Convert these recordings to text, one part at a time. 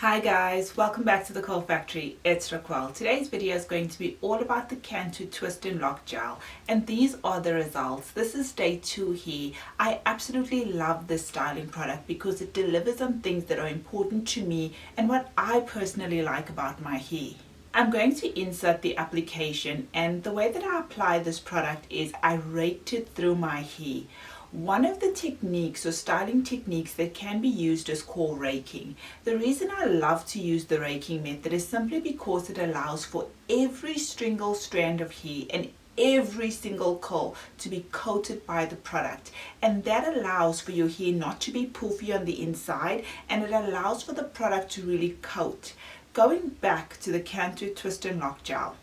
Hi guys, welcome back to the Curl Factory. It's Raquel. Today's video is going to be all about the Cantu Twist&Lock Gel, and these are the results. This is day 2 here. I absolutely love this styling product because it delivers on things that are important to me and what I personally like about my hair. I'm going to insert the application, and the way that I apply this product is I raked it through my hair. One of the techniques or styling techniques that can be used is called raking. The reason I love to use the raking method is simply because it allows for every single strand of hair and every single curl to be coated by the product, and that allows for your hair not to be poofy on the inside, and it allows for the product to really coat. Going back to the Cantu Twist&Lock Gel.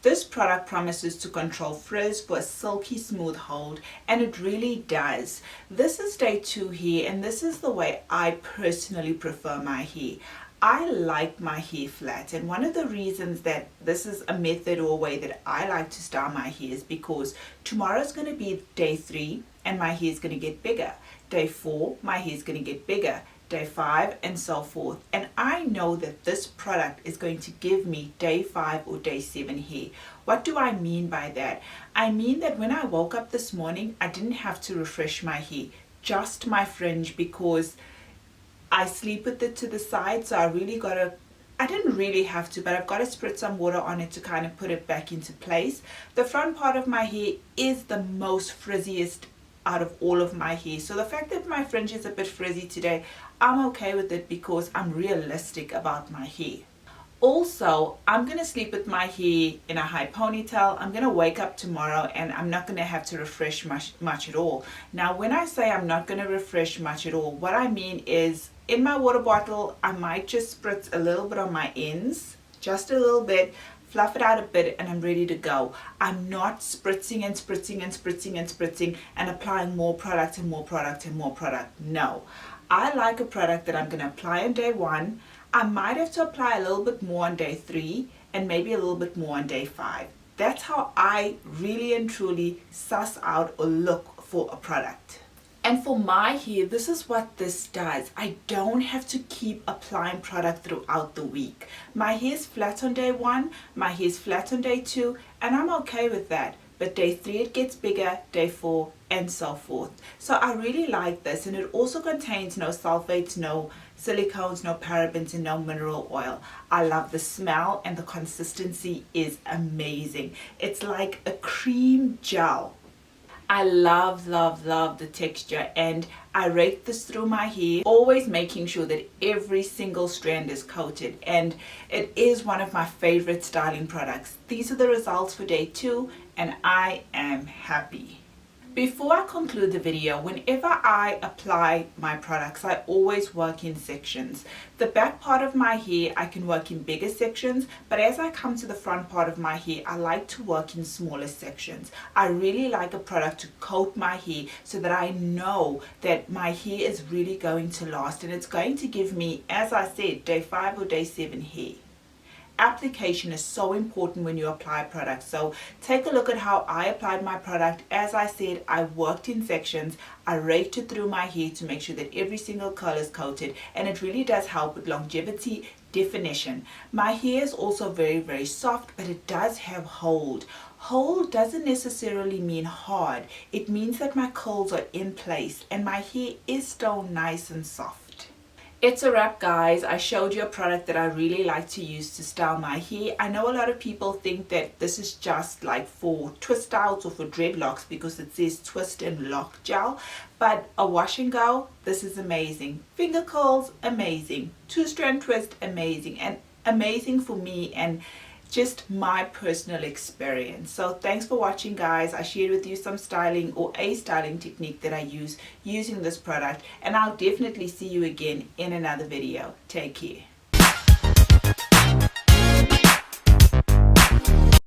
This product promises to control frizz for a silky smooth hold, and it really does. This is day 2 here, and this is the way I personally prefer my hair. I like my hair flat, and one of the reasons that this is a method or a way that I like to style my hair is because tomorrow is going to be day 3 and my hair is going to get bigger. Day 4, my hair is going to get bigger. Day 5 and so forth, and I know that this product is going to give me day 5 or day 7 hair. What do I mean by that? I mean that when I woke up this morning, I didn't have to refresh my hair, just my fringe, because I sleep with it to the side, so I didn't really have to, but I've got to spritz some water on it to kind of put it back into place. The front part of my hair is the most frizziest out of all of my hair, so the fact that my fringe is a bit frizzy today, I'm okay with it because I'm realistic about my hair. Also, I'm going to sleep with my hair in a high ponytail. I'm going to wake up tomorrow and I'm not going to have to refresh much at all. Now, when I say I'm not going to refresh much at all, what I mean is in my water bottle, I might just spritz a little bit on my ends, just a little bit, fluff it out a bit, and I'm ready to go. I'm not spritzing and spritzing and spritzing and spritzing and applying more product and more product and more product. No. I like a product that I'm going to apply on day 1. I might have to apply a little bit more on day 3 and maybe a little bit more on day 5. That's how I really and truly suss out or look for a product. And for my hair, this is what this does. I don't have to keep applying product throughout the week. My hair is flat on day 1, my hair is flat on day 2, and I'm okay with that. But day 3 it gets bigger, day 4 and so forth. So I really like this, and it also contains no sulfates, no silicones, no parabens, and no mineral oil. I love the smell, and the consistency is amazing. It's like a cream gel. I love the texture, and I rake this through my hair, always making sure that every single strand is coated, and it is one of my favorite styling products. These are the results for day 2, and I am happy. Before I conclude the video, whenever I apply my products, I always work in sections. The back part of my hair, I can work in bigger sections, but as I come to the front part of my hair, I like to work in smaller sections. I really like a product to coat my hair so that I know that my hair is really going to last, and it's going to give me, as I said, day 5 or day 7 hair. Application is so important when you apply products, so take a look at how I applied my product. As I said, I worked in sections. I raked it through my hair to make sure that every single curl is coated, and it really does help with longevity, definition. My hair is also very soft, but it does have hold. Hold doesn't necessarily mean hard. It means that my curls are in place and my hair is still nice and soft. It's a wrap, guys. I showed you a product that I really like to use to style my hair. I know a lot of people think that this is just like for twist outs or for dreadlocks because it says Twist&Lock Gel, but a wash and go, this is amazing. Finger curls, amazing. 2-strand twist, amazing. And amazing for me and just my personal experience. So thanks for watching, guys. I shared with you some styling or a styling technique that I use using this product, and I'll definitely see you again in another video. Take care.